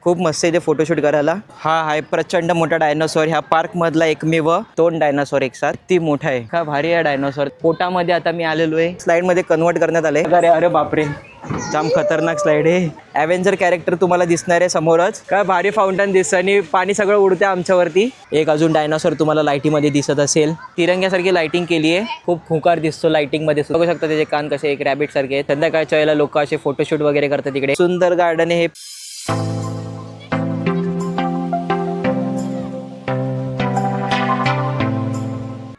खूप मस्त इथे फोटोशूट करायला। हा आहे प्रचंड मोठा डायनोसॉर, ह्या पार्क मधला एकमेव 2 डायनोसॉर एक साथ, ती मोठा आहे का भारी आहे डायनोसॉर। पोटामध्ये आता मी आलेलो आहे, स्लाइड मध्ये कन्वर्ट करण्यात आले। अरे अरे बापरे, जाम खतरनाक स्लाइड आहे। ॲव्हेंजर कॅरेक्टर तुम्हाला दिसणार आहे समोरच, काय भारी फाउंटन दिसतं आणि पाणी सगळं उडते आमच्यावरती। एक अजून डायनोसॉर तुम्हाला लाईटीमध्ये दिसत असेल, तिरंग्यासारखी लाइटिंग केली आहे, खूप खुंकार दिसतो लाइटिंग मध्ये। बघू शकता त्याचे कान कसे एक रॅबिट सारखे आहेत। संध्याकाळच्या वेळेला लोक असे फोटोशूट वगैरे करतात तिकडे। सुंदर गार्डन आहे हे।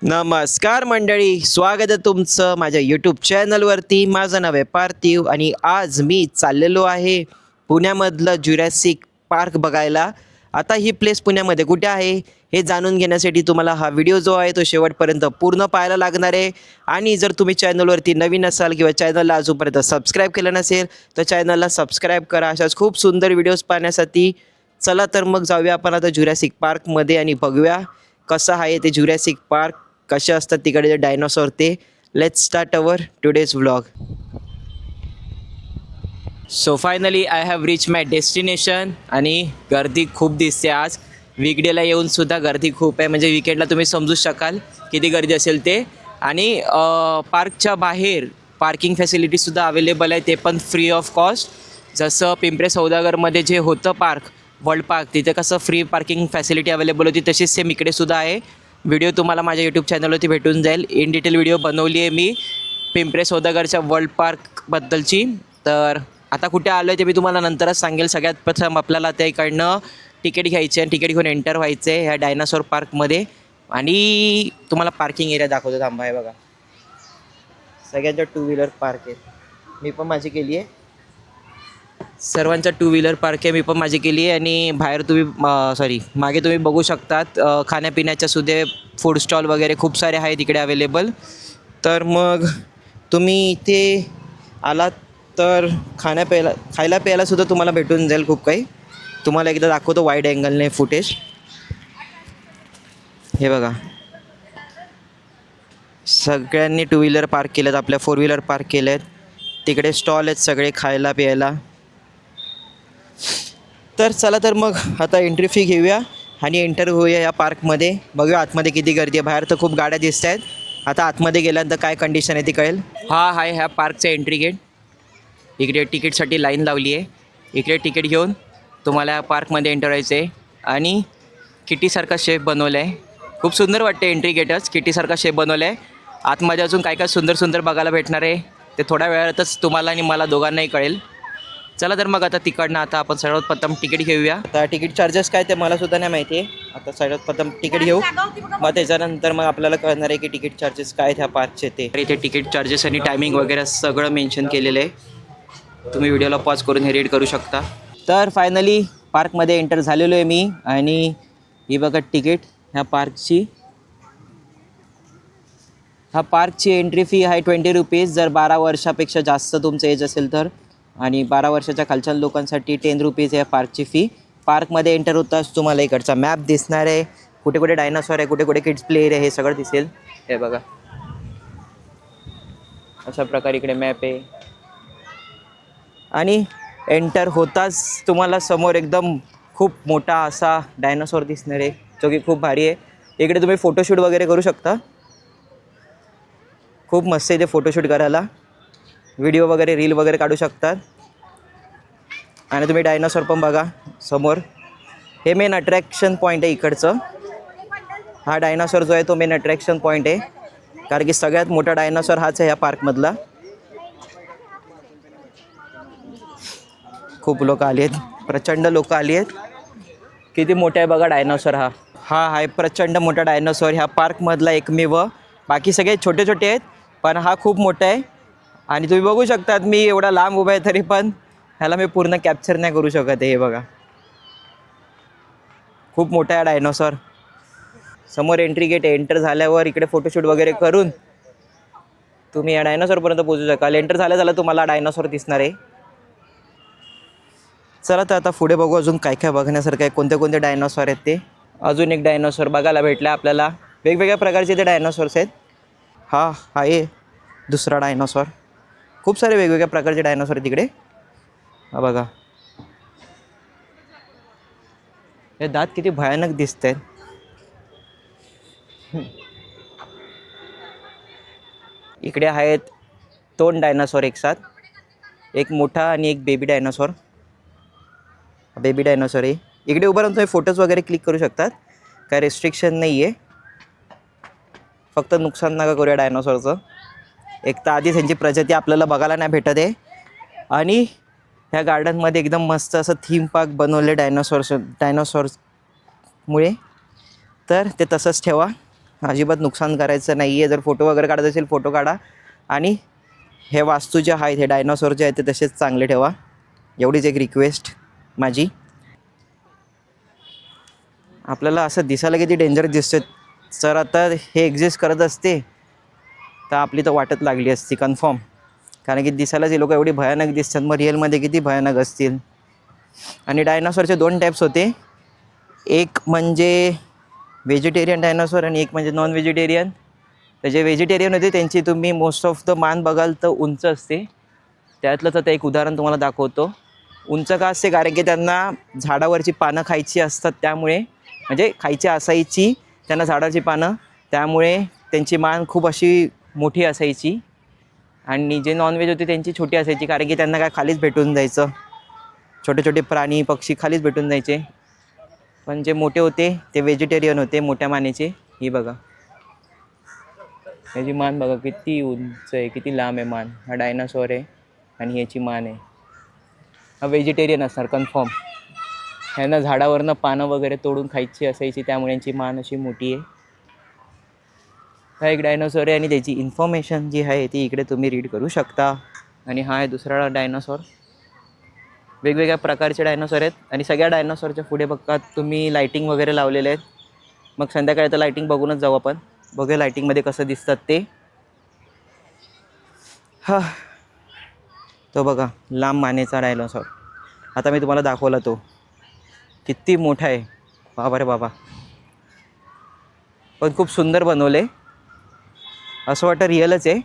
नमस्कार मंडळी, स्वागत आहे तुमचं माझ्या यूट्यूब चॅनलवरती। माझं नाव आहे पार्थिव आणि आज मी चाललेलो आहे पुण्यामधलं ज्युरॅसिक पार्क बघायला। आता ही प्लेस पुण्यामध्ये कुठे आहे हे जाणून घेण्यासाठी तुम्हाला हा व्हिडिओ जो आहे तो शेवटपर्यंत पूर्ण पाहायला लागणार आहे। आणि जर तुम्ही चॅनलवरती नवीन असाल किंवा चॅनलला अजूनपर्यंत सबस्क्राईब केलं नसेल तर चॅनलला सबस्क्राईब करा अशाच खूप सुंदर व्हिडिओज पाहण्यासाठी। चला तर मग जाऊया आपण आता ज्युरॅसिक पार्कमध्ये आणि बघूया कसं आहे ते ज्युरॅसिक पार्क, कसे असतात तिकडे डायनोसॉर ते। Let's start our today's vlog. So finally I have reach my destination आणि गर्दी खूप दिसते आज। वीकडेला येऊन सुद्धा गर्दी खूप आहे, म्हणजे विकेंडला तुम्ही समजू शकाल किती गर्दी असेल ते। आणि पार्कच्या बाहेर पार्किंग फॅसिलिटीसुद्धा अवेलेबल आहे, ते पण फ्री ऑफ कॉस्ट। जसं पिंपरे सौदागरमध्ये जे होतं पार्क वर्ल्ड पार्क, तिथे कसं फ्री पार्किंग फॅसिलिटी अवेलेबल होती तशीच सेम इकडे सुद्धा आहे। व्हिडिओ तुम्हाला माझ्या यूट्यूब चॅनलवरती भेटून जाईल। इन डिटेल व्हिडिओ बनवली आहे मी पिंपरे सौदागरच्या वर्ल्ड पार्कबद्दलची। तर आता कुठे आलो आहे ते मी तुम्हाला नंतरच सांगेल। सगळ्यात प्रथम आपल्याला त्या इकडनं तिकीट घ्यायचे आणि तिकीट घेऊन एंटर व्हायचं आहे ह्या डायनासोर पार्कमध्ये। आणि तुम्हाला पार्किंग एरिया दाखवतो, थांबा आहे बघा, सगळ्यांच्या 2 व्हीलर पार्क आहेत। मी पण माझी केली आहे, सर्वांच्या 2 व्हीलर पार्क आहे, मी पण माझी केली आहे। आणि बाहेर तुम्ही मागे तुम्ही बघू शकतात खाण्यापिण्याच्या सुद्धा फूड स्टॉल वगैरे खूप सारे आहेत इकडे अवेलेबल। तर मग तुम्ही इथे आलात तर खायला प्यायला सुद्धा तुम्हाला भेटून जाईल खूप काही। तुम्हाला एकदा दाखवतो वाईड अँगलने फुटेज, हे बघा सगळ्यांनी 2 व्हीलर पार्क केलेत, आपल्या 4 व्हीलर पार्क केलेत। तिकडे स्टॉल आहेत सगळे खायला प्यायला। तर चला तर मग आता एंट्री फी घेऊया आणि एंटर होऊया या पार्कमध्ये। बघूया आतमध्ये किती गर्दी आहे, बाहेर तर खूप गाड्या दिसत आहेत। आता आतमध्ये गेल्यानंतर काय कंडिशन आहे ती कळेल। हा आहे ह्या पार्कचं एंट्री गेट, इकडे तिकीटसाठी लाईन लावली आहे। इकडे तिकीट घेऊन तुम्हाला पार्कमध्ये एंटर व्हायचं आहे। आणि किटीसारखा शेप बनवला आहे, खूप सुंदर वाटते। एंट्री गेटच किटीसारखा शेप बनवला आहे। आतमध्ये अजून काय काय सुंदर सुंदर बघायला भेटणार आहे ते थोड्या वेळातच तुम्हाला आणि मला दोघांनाही कळेल। चला तर मग आता तिकडनं आता आपण सर्वात प्रथम तिकीट घेऊया। आता तिकीट चार्जेस काय ते मला सुद्धा नाही माहिती आहे। आता सर्वात प्रथम तिकीट घेऊ, मग त्याच्यानंतर मग आपल्याला कळणार आहे की तिकीट चार्जेस काय ह्या पार्कचे ते। इथे तिकीट चार्जेस आणि टायमिंग वगैरे सगळं मेन्शन केलेलं आहे, तुम्ही व्हिडिओला पॉज करून हे रीड करू शकता। तर फायनली पार्कमध्ये एंटर झालेलो आहे मी आणि ही बघा तिकीट ह्या पार्कची। ह्या पार्कची एंट्री फी आहे 20 रुपीज जर 12 वर्षापेक्षा जास्त तुमचं एज असेल तर, आणि 12 वर्षाच्या खालच्या लोकांसाठी 10 रुपीज आहे पार्कची फी। पार्कमध्ये एंटर होताच तुम्हाला इकडचा मॅप दिसणार आहे, कुठे कुठे डायनासॉर आहे, कुठे कुठे किड्स प्ले एरिया, हे सगळं दिसेल। हे बघा अशा प्रकारे इकडे मॅप आहे। आणि एंटर होताच तुम्हाला समोर एकदम खूप मोठा असा डायनासॉर दिसणार आहे, जो की खूप भारी आहे। इकडे तुम्ही फोटोशूट वगैरे करू शकता, खूप मस्त इथे फोटोशूट करायला, व्हिडिओ वगैरे रील वगैरे काढू शकतात। आणि तुम्ही डायनासॉर पण बघा समोर, हे मेन अट्रॅक्शन पॉईंट आहे इकडचं। हा डायनासॉर जो आहे तो मेन अट्रॅक्शन पॉईंट आहे, कारण की सगळ्यात मोठा डायनासॉर हाच आहे या पार्कमधला। खूप लोक आली आहेत, प्रचंड लोक आली आहेत। किती मोठा आहे बघा डायनासॉर हा। हा आहे प्रचंड मोठा डायनासॉर ह्या पार्कमधला एकमेव, बाकी सगळे छोटे छोटे आहेत पण हा खूप मोठा आहे। आणि तुम्ही बघू शकतात मी एवढा लांब उभा आहे तरी पण ह्याला मी पूर्ण कॅप्चर नाही करू शकत आहे। हे बघा खूप मोठा आहे डायनासॉर। समोर एंट्री गेट, एंटर झाल्यावर इकडे फोटोशूट वगैरे करून तुम्ही या डायनासॉरपर्यंत पोहोचू शकाल। एंटर झाल्या तुम्हाला डायनासॉर दिसणार आहे। चला तर आता पुढे बघू अजून काय काय बघण्यासारखं आहे, कोणते कोणते डायनासॉर आहेत ते। अजून एक डायनासॉर बघायला भेटला आपल्याला, वेगवेगळ्या प्रकारचे ते डायनासॉर्स आहेत। हा आहे दुसरा डायनासॉर, खूप सारे वेगवेगळ्या प्रकारचे डायनासॉर आहेत तिकडे। हा बघा हे दात किती भयानक दिसत आहेत. इकडे आहेत 2 डायनासोर एक साथ, एक मोठा आणि एक बेबी डायनासोर. बेबी डायनासोर आहे. इकडे उभं राहून तुम्ही फोटोज वगैरे क्लिक करू शकतात, काय रेस्ट्रिक्शन नाही आहे. फक्त नुकसान नका करूया डायनासोरचं. एक तर आधीच ह्यांची प्रजाती आपल्याला बघायला नाही भेटत आहे, आणि ह्या गार्डनमध्ये एकदम मस्त असं थीम पार्क बनवले डायनासोर्समुळे. तर ते तसंच ठेवा, अजिबात नुकसान करायचं नाही आहे. जर फोटो वगैरे काढत असेल फोटो काढा, आणि हे वास्तू जे आहेत हे डायनासोर जे आहेत ते तसेच चांगले ठेवा. एवढीच एक रिक्वेस्ट माझी. आपल्याला असं दिसायला किती डेंजर दिसते. जर आता हे एक्झिस्ट करत असते तर आपली तर वाटत लागली असती कन्फर्म, कारण की दिसायलाच हे लोक एवढी भयानक दिसतात, मग रिअलमध्ये किती भयानक असतील. आणि डायनासोरचे 2 टाईप्स होते, एक म्हणजे व्हेजिटेरियन डायनासोर आणि एक म्हणजे नॉन व्हेजिटेरियन. तर जे व्हेजिटेरियन होते त्यांची तुम्ही मोस्ट ऑफ द मान बघाल तर उंच असते. त्यातलंच आता एक उदाहरण तुम्हाला दाखवतो. उंच का असते, कारण की त्यांना झाडावरची पानं खायची असतात, त्यामुळे म्हणजे खायची असायची त्यांना झाडाची पानं, त्यामुळे त्यांची मान खूप अशी मोठी असायची. आणि जे नॉनव्हेज होते त्यांची छोटी असायची, कारण की त्यांना काय खालीच भेटून जायचं, छोटे छोटे प्राणी पक्षी खालीच भेटून जायचे. पण जे मोठे होते ते व्हेजिटेरियन होते, मोठ्या मानेचे. ही बघा, याची मान बघा किती उंच आहे, किती लांब आहे मान. हा डायनासोर आहे आणि याची मान आहे. हा व्हेजिटेरियन असणार कन्फर्म. ह्यांना झाडावरनं पानं वगैरे तोडून खायची असायची, त्यामुळे यांची मान अशी मोठी आहे. हा एक डायनासोर आहे आणि त्याची इन्फॉर्मेशन जी आहे ती इकडे तुम्ही रीड करू शकता. आणि हा आहे दुसरा डायनासोर. वेगवेगळ्या प्रकारचे डायनासोर आहेत, आणि सगळ्या डायनासोरच्या पुढे बघा तुम्ही लाईटिंग वगैरे लावलेले आहेत. मग संध्याकाळी तर लाईटिंग बघूनच जाऊ आपण, बघूया लाईटिंगमध्ये कसं दिसतात ते. हा, तो बघा लांब मानेचा डायनासोर. आता मी तुम्हाला दाखवला तो किती मोठा आहे, बाबा रे बाबा. पण खूप सुंदर बनवले, असं वाटतं रिअलच आहे.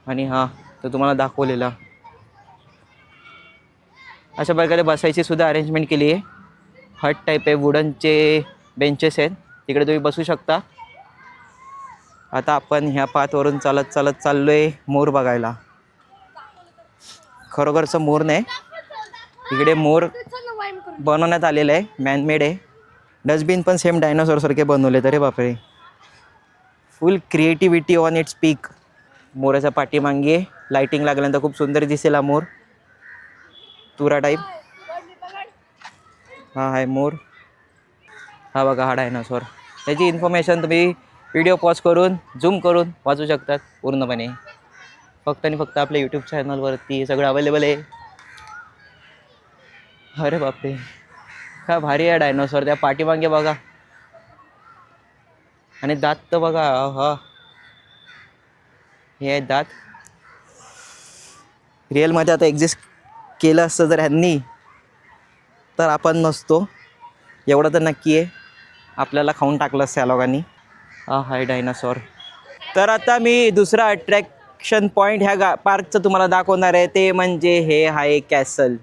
आणि हा तो तुम्हाला दाखवलेला. अशा प्रकारे बसायची सुद्धा अरेंजमेंट केली आहे. हट टाईप आहे, वुडनचे बेंचेस आहेत, तिकडे तुम्ही बसू शकता. आता आपण ह्या पाथवरून चालत चालत चाललो आहे मोर बघायला. खरोखरचं मोर नाही, इकडे मोर बनवण्यात आलेलं आहे, मॅनमेड आहे. डस्टबिन पण सेम डायनासोरसारखे बनवले. तरी बापरे, फुल क्रिएटिव्हिटी ऑन इट्स पीक. मोराच्या पाठीमागे लाईटिंग लागल्यानंतर खूप सुंदर दिसेल हा मोर, तुरा टाईप. हा आहे मोर. हा बघा हा डायनासोर. त्याची इन्फॉर्मेशन तुम्ही व्हिडिओ पॉज करून झूम करून वाचू शकतात पूर्णपणे. फक्त आणि फक्त आपल्या यूट्यूब चॅनलवरती हे सगळं अवेलेबल आहे. अरे बापरे, का भारी आहे डायनासोर. त्या पाठीमागे बघा, आणि दात तर बघा. हा, हे आहेत दात. रिअलमध्ये आता एक्झिस्ट केलं असतं जर ह्यांनी, तर आपण नसतो. एवढं तर नक्की आहे, आपल्याला खाऊन टाकलं असतं या लोकांनी. हा हाय डायनासोर. तर आता मी दुसरा अट्रॅक्शन पॉईंट ह्या पार्कचं तुम्हाला दाखवणार आहे, ते म्हणजे हे आहे कॅसल.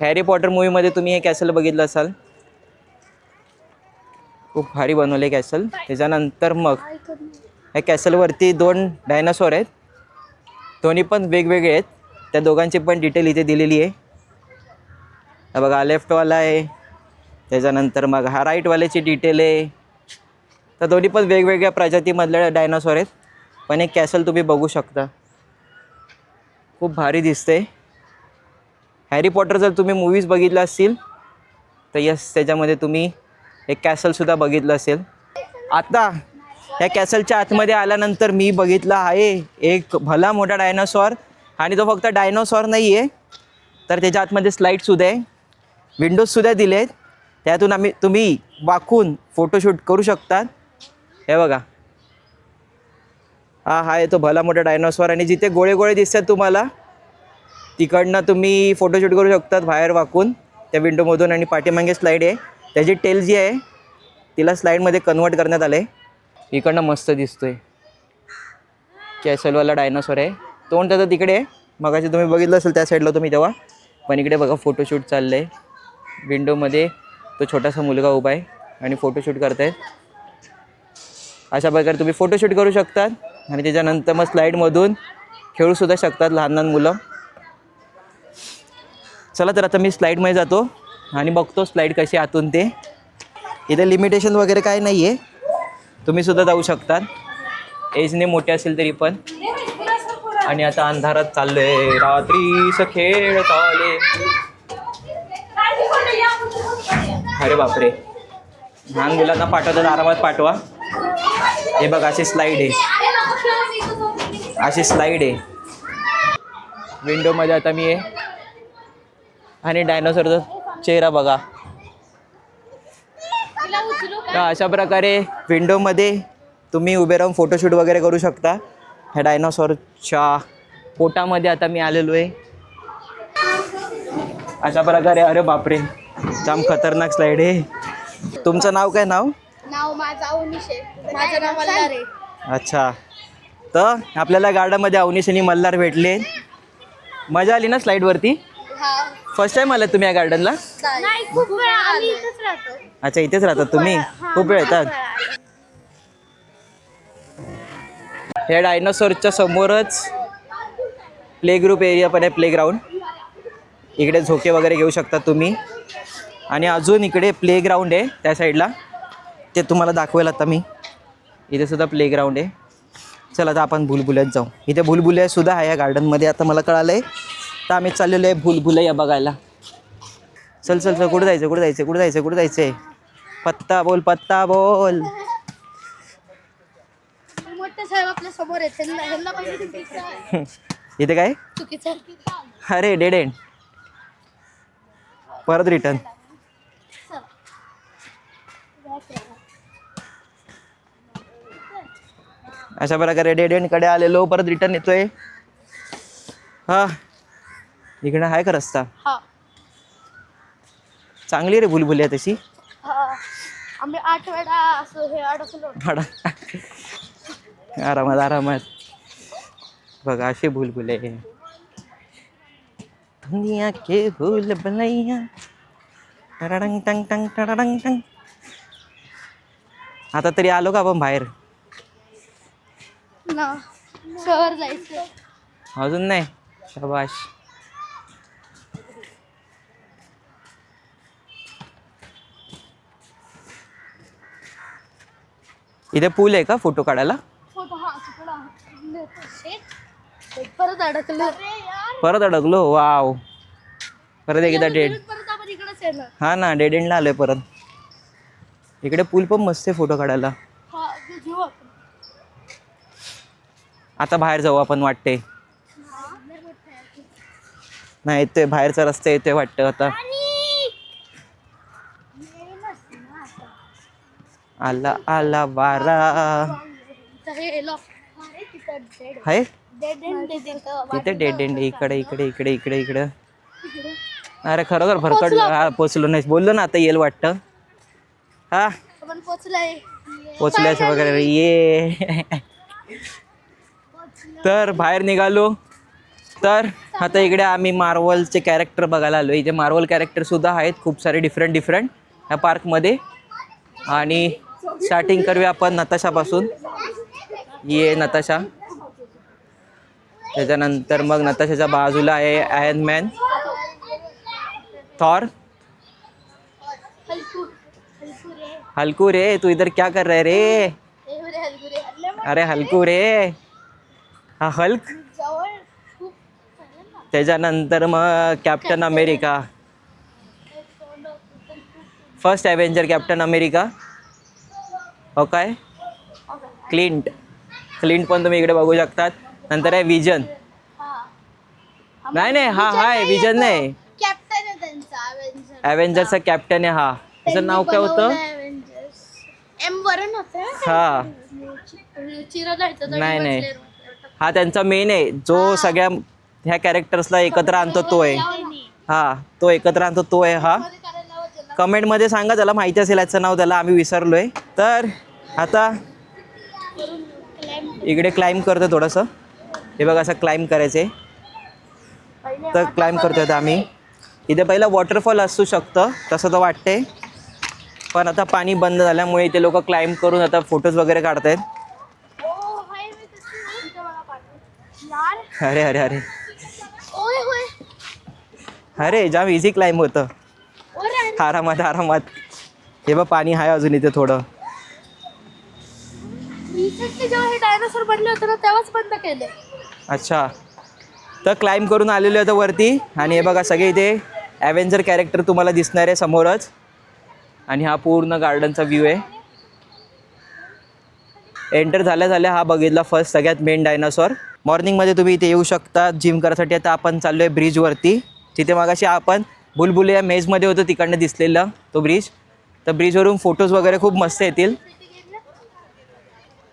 हॅरी पॉटर मूवीमध्ये तुम्ही हे कॅसल बघितलं असाल. खूप भारी बनवले कॅसल. त्याच्यानंतर मग ह्या कॅसलवरती 2 डायनासोर आहेत, दोन्ही पण वेगवेगळे आहेत. त्या दोघांची पण डिटेल इथे दिलेली आहे. हा बघा लेफ्टवाला आहे, त्याच्यानंतर मग हा राईटवाल्याची डिटेल आहे. तर दोन्ही पण वेगवेगळ्या प्रजातीमधले डायनासोर आहेत. पण एक कॅसल तुम्ही बघू शकता, खूप भारी दिसते. हॅरी पॉटर जर तुम्ही मूवीज बघितला असतील तर यस, त्याच्यामध्ये तुम्ही एक कॅसलसुद्धा बघितलं असेल. आता ह्या कॅसलच्या आतमध्ये आल्यानंतर मी बघितला आहे एक भला मोठा डायनासॉर. आणि तो फक्त डायनासॉर नाही आहे, तर त्याच्या आतमध्ये स्लाईडसुद्धा आहे, विंडोजसुद्धा दिले आहेत. त्यातून तुम्ही वाकून फोटोशूट करू शकतात. हे बघा, हा आहे तो भला मोठा डायनासॉर. आणि जिथे गोळे गोळे दिसतात तुम्हाला, तिकडनं तुम्ही फोटोशूट करू शकतात बाहेर वाकून त्या विंडोमधून. आणि पाठीमागे स्लाईड आहे, त्याची टेल जी आहे तिला स्लाईडमध्ये कन्वर्ट करण्यात आलं आहे. इकडनं मस्त दिसतोय, कॅसलवाला डायनासॉर आहे. तोंड त्याचं तिकडे आहे, मगाशी तुम्ही बघितलं असेल त्या साईडला तुम्ही तेव्हा. पण इकडे बघा फोटोशूट चाललं आहे. विंडोमध्ये तो छोटासा मुलगा उभा आहे आणि फोटोशूट करतायत. अशा प्रकारे तुम्ही फोटोशूट करू शकतात आणि त्याच्यानंतर मग स्लाईडमधून खेळूसुद्धा शकतात लहान लहान मुलं. चला तर आता मी स्लाईडमध्ये जातो आणि बघतो स्लाईड कशी आतून ते. इथे लिमिटेशन वगैरे काय नाही आहे, तुम्ही सुद्धा जाऊ शकतात एजने मोठे असेल तरी पण. आणि आता अंधारात चाललोय, रात्रीच खेळ चाले. अरे बापरे, लहान मुलांना पाठवतात आरामात पाठवा. हे बघ अशी स्लाईड आहे, अशी स्लाईड आहे. विंडोमध्ये आता मी आहे आणि डायनोसॉरचा चेहरा बघा. तर अशा प्रकारे विंडोमध्ये तुम्ही उभे राहून फोटोशूट वगैरे करू शकता. ह्या डायनोसॉरच्या पोटामध्ये आता मी आलेलो आहे. अशा प्रकारे. अरे बापरे, जाम खतरनाक स्लाईड आहे. तुमचं नाव काय? नाव माझं अवनीश आहे. माझं नाव मल्हार आहे. अच्छा, तर आपल्याला गार्डनमध्ये अवनीश आणि मल्हार भेटले. मजा आली ना स्लाईडवरती? फर्स्ट टाइम आलात तुम्ही या गार्डनला? नाही, खूप वेळा आम्ही इथेच राहतो. अच्छा, इथेच राहतात तुम्ही? खूप वेळ येतात. या डायनोसॉरच्या समोरच प्ले ग्रुप एरिया पण आहे, प्लेग्राऊंड. इकडे झोके वगैरे घेऊ शकता तुम्ही. आणि अजून इकडे प्लेग्राऊंड आहे त्या साईडला, ते तुम्हाला दाखवेल आता मी. इथे सुद्धा प्लेग्राऊंड आहे. चला आता आपण भुलभुलैयात जाऊ. इथे भुलभुलैयासुद्धा आहे या गार्डनमध्ये, आता मला कळालं आहे. तर आम्ही चाललेलो आहे भुलभुलैया बघायला. चल चल चल, कुठं जायचं, कुठं जायचं, कुठं जायचं, कुठं जायचं आहे? पत्ता बोल, पत्ता बोल. मोठे साहेब आपल्या समोर आहेत. इथे काय? चुकीचं. अरे डेड एंड, परत रिटर्न. अशा प्रकारे डेड एंडकडे आलेलो, परत रिटर्न येतोय. हा, इकडे आहे का रस्ता? चांगली रे भुलभुलैया तशी. आम्ही 8 वेळा असं हे अडकलो. आरामात आरामात बघा असे भुलभुलैया. दुनिया के भुलभुलैया टरडंग टंग टंग टरडंग टंग. आता तरी आलो का आपण बाहेर? ना शहर जायचं अजून नाही. शाबाश. इथे पूल आहे का फोटो काढायला? फोटो. परत अडकलो. परत अडकलो. वाव, परत एकदा डेड. परत आपण इकडेच येणार. हा ना, डेड एंडला आलोय परत. इकडे पूल पण मस्त आहे फोटो काढायला. घेऊ आपण. आता बाहेर जाऊ आपण वाटते. नाही येतोय, बाहेरचा रस्ता येतोय वाटतं आता. आला आला वारा आहे तिथे डेड एंड. इकडे इकडे इकडे इकडे इकडे. अरे खरोखर भरकट. हा पोचलो नाही, बोललो ना आता येईल वाटतं. हा पोचल्याचं वगैरे ये. तर बाहेर निघालो. तर आता इकडे आम्ही मार्वलचे कॅरेक्टर बघायला आलो. इथे मार्वल कॅरेक्टर सुद्धा आहेत खूप सारे डिफरंट डिफरंट ह्या पार्कमध्ये. आणि स्टार्टिंग करूया आपण नताशापासून. ये नताशा. त्याच्यानंतर मग नताशाच्या बाजूला आहे आयर्न मॅन, थॉर. हल्कू रे, तू इधर क्या कर रहे रे? अरे हल्कू रे, हा हल्क. त्याच्यानंतर मग captain America, first ॲव्हेंजर captain America. हो काय, क्लिंट. क्लिंट पण तुम्ही इकडे बघू शकतात. नंतर आहे विजन. नाही नाही, हा हाय विजन नाही, कॅप्टन आहे त्यांचा ॲव्हेंजरचा कॅप्टन आहे हा. त्याचं नाव काय होतं? एम वरून होतं. हा नाही नाही, हा त्यांचा मेन आहे जो सगळ्या ह्या कॅरेक्टर्सला एकत्र आणतो तो आहे. हा तो एकत्र आणतो तो आहे हा. कमेंटमध्ये सांगा ज्याला माहिती असेल याचं नाव, त्याला आम्ही विसरलोय. तर आता इकडे क्लाइंब करतो थोडंसं. हे बघा असं क्लाइंब करायचं आहे. तर क्लाइंब करतोय आता आम्ही. इथे पहिला वॉटरफॉल असू शकतं तसं तर वाटतंय, पण आता पाणी बंद झाल्यामुळे इथे लोक क्लाइंब करून आता फोटोज वगैरे काढतायत. यार अरे अरे अरे ओय होय अरे जाम इझी क्लाइंब होतं, ओरे आरामात आरामात. हे बघ पाणी आहे अजून इथे थोडं. रिसेंटली जेव्हा हे डायनोसॉर बनले होते ना तेव्हाच बंद केले. अच्छा, तर क्लाइंब करून आलेले होतं वरती आणि हे बघा सगळे इथे ॲव्हेंजर कॅरेक्टर तुम्हाला दिसणार आहे समोरच. आणि हा पूर्ण गार्डनचा व्ह्यू आहे. एंटर झाल्या झाल्या हा बघितला फर्स्ट सगळ्यात मेन डायनासॉर. मॉर्निंगमध्ये तुम्ही इथे येऊ शकता जिम करायसाठी. आता आपण चाललो आहे ब्रिजवरती. तिथे मगाशी आपण बुलबुलिया मेजमध्ये होतो तिकडनं दिसलेला तो ब्रिज. तर ब्रिजवरून फोटोज वगैरे खूप मस्त येतील.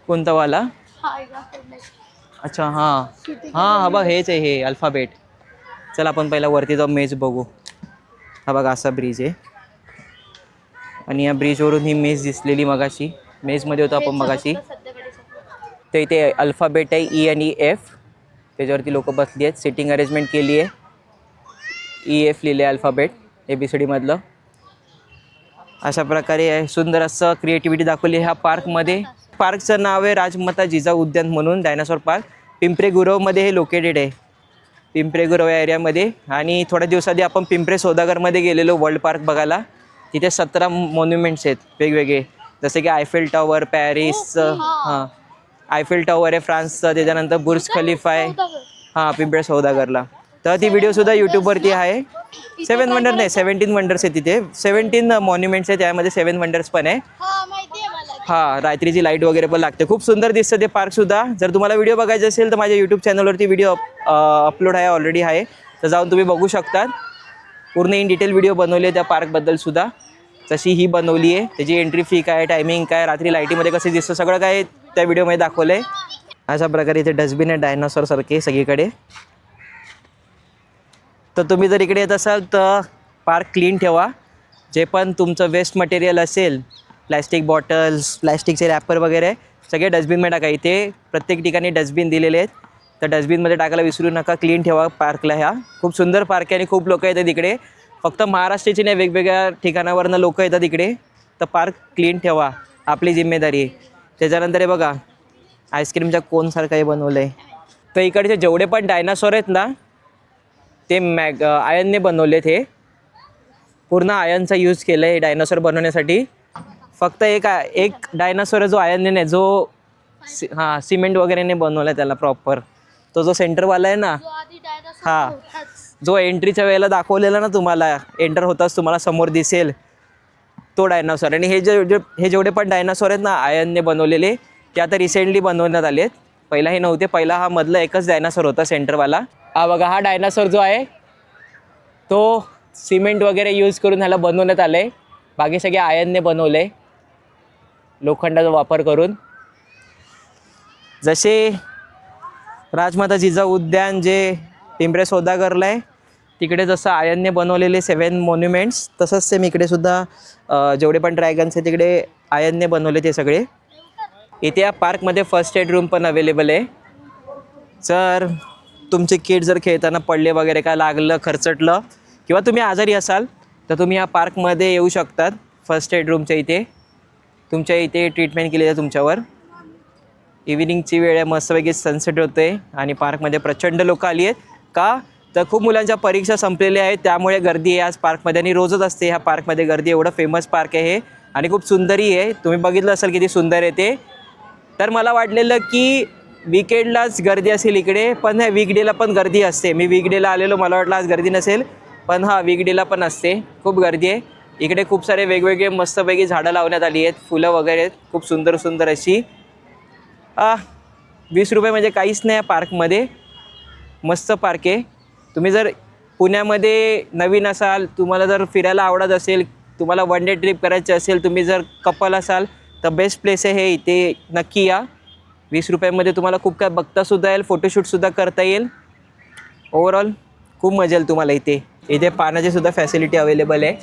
कोणता वाला? अच्छा हां हां, हा बघ हेच आहे, हे अल्फाबेट. चल आपण पहिला वरती जाऊन मेज बघू. हा बघा असा ब्रिज आहे आणि या ब्रिजवरून ही मेज दिसलेली मगाशी. मेजमध्ये होतो आपण मगाशी. तर इथे अल्फाबेट आहे ई आणि एफ. त्याच्यावरती लोक बसली आहेत. सिटिंग अरेंजमेंट केली आहे. ई एफ लिहिले अल्फाबेट ABCD मधलं. अशा प्रकारे सुंदर असं क्रिएटिव्हिटी दाखवली ह्या पार्कमध्ये. पार्कचं नाव आहे राजमाता जिजाऊ उद्यान म्हणून डायनासॉर पार्क. पिंपरे गुरवमध्ये हे लोकेटेड आहे, पिंपरे गुरव या एरियामध्ये. आणि थोड्या दिवसाआधी आपण पिंपरे सौदागरमध्ये गेलेलो वर्ल्ड पार्क बघायला. तिथे 17 मॉन्युमेंट्स आहेत वेगवेगळे, जसे की आयफेल टॉवर पॅरिसचं, हां आयफेल टॉवर आहे फ्रान्सचं, त्याच्यानंतर बुर्ज खलिफा आहे हां पिंपळे सौदागरला. तर ती व्हिडिओसुद्धा यूट्यूबवरती आहे. 7 वंडर नाही 17 वंडर्स आहे तिथे. 17 मॉन्युमेंट्स आहे, त्यामध्ये 7 वंडर्स पण आहे. हा माहिती आहे मला. हां रात्रीची लाईट वगैरे पण लागते. खूप सुंदर दिसतं ते पार्कसुद्धा. जर तुम्हाला व्हिडिओ बघायचा असेल तर माझ्या यूट्यूब चॅनलवरती व्हिडिओ अपलोड आहे ऑलरेडी आहे, तर जाऊन तुम्ही बघू शकतात. पूर्ण इन डिटेल व्हिडिओ बनवली आहे त्या पार्कबद्दलसुद्धा, जशी ही बनवली आहे. त्याची एंट्री फी काय, टायमिंग काय, रात्री लाईटीमध्ये कसं दिसतं सगळं काय त्या व्हिडिओमध्ये दाखवलं आहे. अशा प्रकारे इथे डस्टबिन आहे डायनासॉरसारखे सगळीकडे. तर तुम्ही जर इकडे येत असाल तर पार्क क्लीन ठेवा. जे पण तुमचं वेस्ट मटेरियल असेल, प्लॅस्टिक बॉटल्स, प्लॅस्टिकचे रॅपर वगैरे सगळे डस्टबिनमध्ये टाका. इथे प्रत्येक ठिकाणी डस्टबिन दिलेले आहेत, तर डस्टबिनमध्ये टाकायला विसरू नका. क्लीन ठेवा पार्कला. ह्या खूप सुंदर पार्क आहे आणि खूप लोक येतात इकडे. फक्त महाराष्ट्राची नाही, वेगवेगळ्या ठिकाणावरनं लोक येतात इकडे. तर पार्क क्लीन ठेवा, आपली जिम्मेदारी आहे. त्याच्यानंतर हे बघा आईस्क्रीमच्या कोनसारखं हे बनवलं आहे. तर इकडचे जेवढे पण डायनासॉर आहेत ना ते आयनने बनवलेत. हे पूर्ण आयनचा यूज केला आहे डायनासॉर बनवण्यासाठी. फक्त एक डायनासॉर आहे जो आयनने नाही, जो हां सिमेंट वगैरेने बनवला आहे त्याला प्रॉपर. तो जो सेंटरवाला आहे ना, हां जो एंट्रीच्या वेळेला दाखवलेला ना तुम्हाला, एंटर होताच तुम्हाला समोर दिसेल तो डायनासॉर. आणि हे जेवढे पण डायनासॉर आहेत ना आयनने बनवलेले, ते आता रिसेंटली बनवण्यात आले आहेत. पहिला हे नव्हते. पहिला हा मधला एकच डायनासॉर होता सेंटरवाला. हा बघा हा डायनासॉर जो आहे तो सिमेंट वगैरे यूज करून ह्याला बनवण्यात आलं आहे. बाकी सगळे आयनने बनवलं आहे लोखंडाचा वापर करून. जसे राजमाता जिजाऊ उद्यान जे पिंपरे सौदागरला आहे तिकडे जसं आयनने बनवलेले 7 मॉन्युमेंट्स, तसंच सेम इकडे सुद्धा जेवढे पण ड्रॅगन्स आहेत तिकडे आयनने बनवले ते सगळे. इथे या पार्कमध्ये फर्स्ट एड रूम पण अवेलेबल आहे. जर तुमचे किड जर खेळताना पडले वगैरे काय लागलं, खरचटलं किंवा तुम्ही आजारी असाल तर तुम्ही या पार्कमध्ये येऊ शकतात. फर्स्ट एड रूमच्या इथे तुमच्या इथे ट्रीटमेंट केली जाते तुमच्यावर. इव्हिनिंगची वेळ आहे, मस्तपैकी सनसेट होते आणि पार्कमध्ये प्रचंड लोक आली आहेत. का तर खूप मुलांच्या परीक्षा संपलेल्या आहेत, त्यामुळे गर्दी आहे आज पार्कमध्ये. आणि रोजच असते ह्या पार्कमध्ये गर्दी. एवढं फेमस पार्क आहे हे आणि खूप सुंदरही आहे. तुम्ही बघितलं असेल किती सुंदर आहे ते. तर मला वाटलेलं की वीकेंडलाच गर्दी असेल इकडे, पण ह्या वीकडेला पण गर्दी असते. मी वीकडेला आलेलो, मला वाटलं आज गर्दी नसेल, पण हा वीकडेला पण असते. खूप गर्दी आहे इकडे. खूप सारे वेगवेगळे मस्तपैकी झाडं लावण्यात आली आहेत, फुलं वगैरे आहेत खूप सुंदर सुंदर अशी. 20 रुपये म्हणजे काहीच नाही पार्कमध्ये. मस्त पार्क आहे. तुम्ही जर पुण्यामध्ये नवीन असाल, तुम्हाला जर फिरायला आवडत असेल, तुम्हाला वन डे ट्रिप करायची असेल, तुम्ही जर कपल असाल तर बेस्ट प्लेस आहे हे. इथे नक्की या. 20 रुपयामध्ये तुम्हाला खूप काय बघतासुद्धा येईल, फोटोशूटसुद्धा करता येईल. ओव्हरऑल खूप मजा येईल तुम्हाला इथे. इथे पाण्याची सुद्धा फॅसिलिटी अवेलेबल आहे.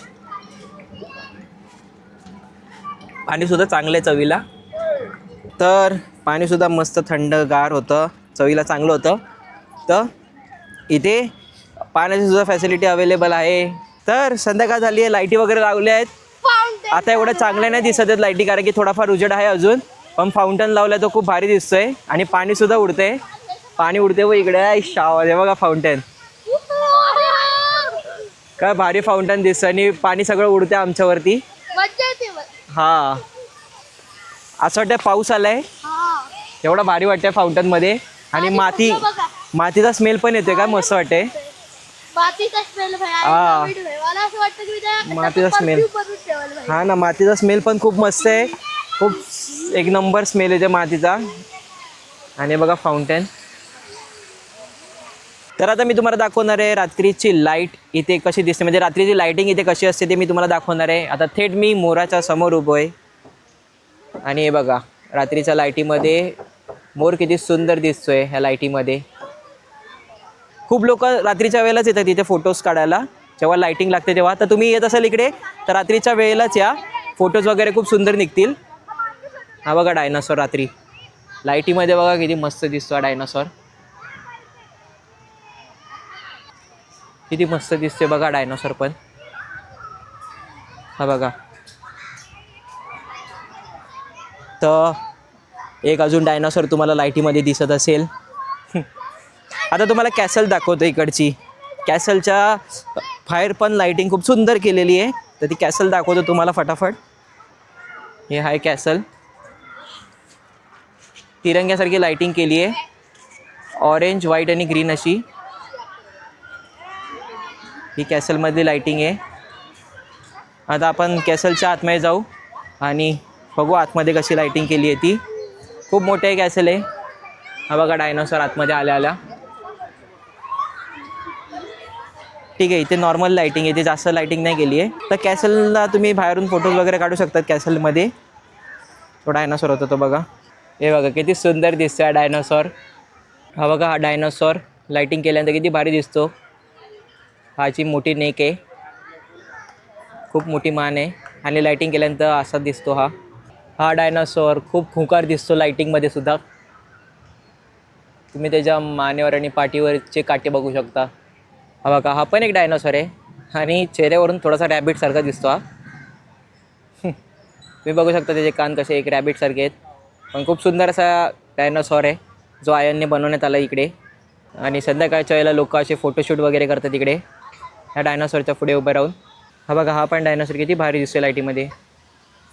पाणीसुद्धा चांगलं आहे चवीला. तर पाणीसुद्धा मस्त थंडगार होतं, चवीला चांगलं होतं. तर इथे पाण्याची सुद्धा फॅसिलिटी अवेलेबल आहे. तर संध्याकाळ झाली आहे, लाईटी वगैरे लावल्या आहेत. फाउंटेन आता एवढ्या चांगल्या नाही दिसत आहेत लाईटी, कारण की थोडाफार उजेड आहे अजून. पण फाउंटन लावलाय तो खूप भारी दिसतोय आणि पाणी सुद्धा उडतंय. पाणी उडते व इकडे शावर आहे बघा फाउंटन. काय भारी फाउंटन दिसतं आणि पाणी सगळं उडते आमच्यावरती. मज्जा येते बघ. हा, असं वाटतं पाऊस आलाय. हा. एवढा भारी वाटतंय फाउंटन मध्ये. आणि मातीचा स्मेल पण येतोय का, मस्त वाटतंय. मातीचा स्मेल भाई. हा. मला असं वाटतं की मी त्या मातीचा स्मेल. perfume बनवून ठेवायला पाहिजे. हा ना, मातीचा स्मेल पण खूप मस्त आहे. खूप एक नंबर स्मेल येते मातीचा. आणि बघा फाउंटन. तर आता मी तुम्हाला दाखवणार आहे रात्रीची लाईट इथे कशी दिसते, म्हणजे रात्रीची लाईटिंग इथे कशी असते ते मी तुम्हाला दाखवणार आहे. आता थेट मी मोराच्या समोर उभो आहे आणि हे बघा रात्रीच्या लाईटीमध्ये मोर किती सुंदर दिसतोय ह्या लाईटीमध्ये. खूप लोक रात्रीच्या वेळेलाच येतात इथे फोटोज काढायला जेव्हा लाईटिंग लागते तेव्हा. तर तुम्ही येत असाल इकडे तर रात्रीच्या वेळेलाच या, फोटोज वगैरे खूप सुंदर निघतील. हा बघा डायनासॉर रात्री लाईटीमध्ये बघा किती मस्त दिसतो हा डायनासॉर. किती मस्त दिसते बघा डायनासॉर पण. हा बघा. तर एक अजून डायनासॉर तुम्हाला लाईटीमध्ये दिसत असेल. आता तुम्हाला कॅसल दाखवतो इकडची. कॅसलच्या बाहेर पण लाईटिंग खूप सुंदर केलेली आहे, तर ती कॅसल दाखवतो तुम्हाला फटाफट. हे आहे कॅसल. तिरंग्यासारखी लाईटिंग केली आहे, ऑरेंज व्हाईट आणि ग्रीन अशी. ही कॅसलमधली लाईटिंग आहे. आता आपण कॅसलच्या आतमध्ये जाऊ आणि बघू आतमध्ये कशी लाईटिंग केली आहे ती. खूप मोठे कॅसल आहे. हा बघा डायनासॉर आतमध्ये आल्या. ठीक आहे, इथे नॉर्मल लाईटिंग आहे, इथे जास्त लाईटिंग नाही केली आहे. तर कॅसलला तुम्ही बाहेरून फोटोज वगैरे काढू शकतात. कॅसलमध्ये तो डायनासॉर होता तो बघा. हे बघा किती सुंदर दिसतो हा डायनासॉर. हा बघा हा डायनासॉर लाईटिंग केल्यानंतर किती भारी दिसतो. हाची मोठी नेक आहे, खूप मोठी मान आहे आणि लाईटिंग केल्यानंतर असा दिसतो हा. हा डायनासॉर खूप खुंकार दिसतो लाईटिंगमध्ये सुद्धा. तुम्ही त्याच्या मानेवर आणि पाठीवरचे काटे बघू शकता. हा बघा हा पण एक डायनासॉर आहे आणि चेहऱ्यावरून थोडासा रॅबिटसारखा दिसतो हा. तुम्ही बघू शकता त्याचे कान कसे एक रॅबिटसारखे आहेत. पण खूप सुंदर असा डायनासॉर आहे जो आयनने बनवण्यात आला इकडे. आणि संध्याकाळच्या वेळेला लोक असे फोटोशूट वगैरे करतात इकडे ह्या डायनासॉरच्या पुढे उभं राहून. हा बघा हा पण डायनासॉर किती भारी दिसतो लाईटीमध्ये.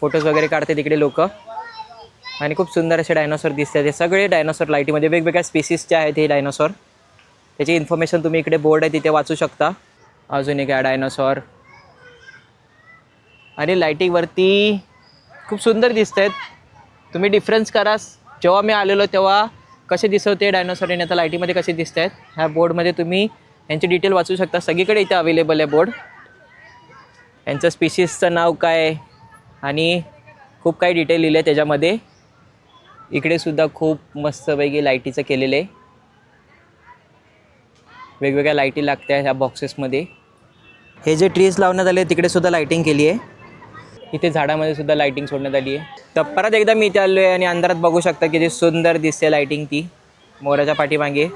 फोटोज वगैरे काढतात इकडे लोक आणि खूप सुंदर असे डायनासॉर दिसतात. हे सगळे डायनासॉर लाईटीमध्ये वेगवेगळ्या स्पीसीसचे आहेत हे डायनासॉर. त्याची इन्फॉर्मेशन तुम्ही इकडे बोर्ड आहे तिथे वाचू शकता. अजून एक डायनासॉर आणि लाईटिंगवरती खूप सुंदर दिसत आहेत. तुम्ही डिफरन्स करा, जेव्हा मी आलेलो तेव्हा कसे दिसत होते डायनासॉर आणि आता लाईटीमध्ये कसे दिसत आहेत. ह्या बोर्डमध्ये तुम्ही यांची डिटेल वाचू शकता. सगळीकडे इथे अवेलेबल आहे बोर्ड. यांचं स्पीशीसचं नाव काय आणि खूप काही डिटेल लिहिले आहे त्याच्यामध्ये. इकडे सुद्धा खूप मस्तपैकी लाईटीचं केलेलं आहे. वेगवेगळ्या लाईटी लागत्या ह्या बॉक्सेसमध्ये. हे जे ट्रीज लावण्यात आले तिकडे सुद्धा लाईटिंग केली आहे. इथे झाडामध्ये सुद्धा लाईटिंग सोडण्यात आली आहे. तर परत एकदा मी इथे आलो आहे आणि अंधारात बघू शकता किती सुंदर दिसते लाईटिंग ती. मोराच्या पाठीमागे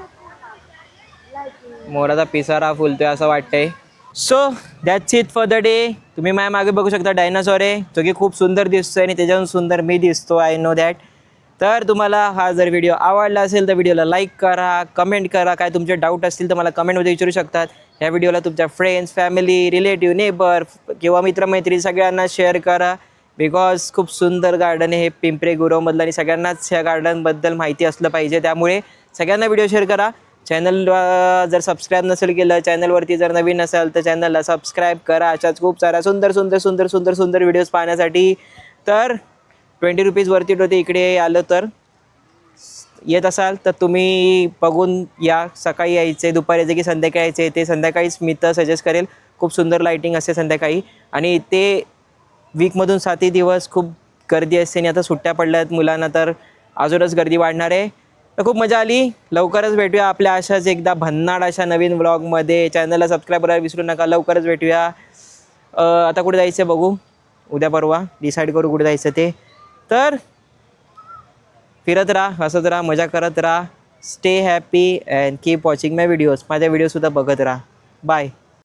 मोराचा पिसारा फुलतोय असं वाटतंय. So that's it for the day. तुम्ही माझ्या मागे बघू शकता डायनासॉर आहे जो की खूप सुंदर दिसतोय आणि त्याच्याहून सुंदर मी दिसतो. I know that. तर तुम्हाला हा जर व्हिडिओ आवडला असेल तर व्हिडिओला लाईक करा, कमेंट करा. काय तुमचे डाऊट असतील तर मला कमेंटमध्ये विचारू शकतात. या व्हिडिओला तुमच्या फ्रेंड्स, फॅमिली, रिलेटिव्ह, नेबर किंवा मित्रमैत्रिणी सगळ्यांना शेअर करा. बिकॉज खूप सुंदर गार्डन आहे हे पिंपरे गुरवमधलं आणि सगळ्यांनाच ह्या गार्डनबद्दल माहिती असलं पाहिजे. त्यामुळे सगळ्यांना व्हिडिओ शेअर करा. चॅनल जर सबस्क्राईब नसेल केलं, चॅनलवरती जर नवीन असाल तर चॅनलला सबस्क्राईब करा. अशाच खूप साऱ्या सुंदर सुंदर सुंदर सुंदर सुंदर व्हिडिओज पाहण्यासाठी. तर 20 रुपीज होते इकडे आलं तर. येत असाल तर तुम्ही बघून या. सकाळी यायचे, दुपारी यायचे की संध्याकाळी यायचे ते संध्याकाळीच मी तर सजेस्ट करेल. खूप सुंदर लाईटिंग असते संध्याकाळी आणि ते वीकमधून 7 दिवस खूप गर्दी असते आणि आता सुट्ट्या पडल्या आहेत मुलांना तर अजूनच गर्दी वाढणार आहे. तर खूप मजा आली. लवकरच भेटूया आपल्या अशाच एकदा भन्नाट अशा नवीन व्लॉगमध्ये. चॅनलला सबस्क्राईब करायला विसरू नका. लवकरच भेटूया. आता कुठे जायचं बघू, उद्या परवा डिसाईड करू कुठे जायचं ते. तर फिरत राहा, हसत राहा, मजा करत राहा. Stay happy and keep watching my videos. माझ्या व्हिडिओसुद्धा बघत राहा. बाय.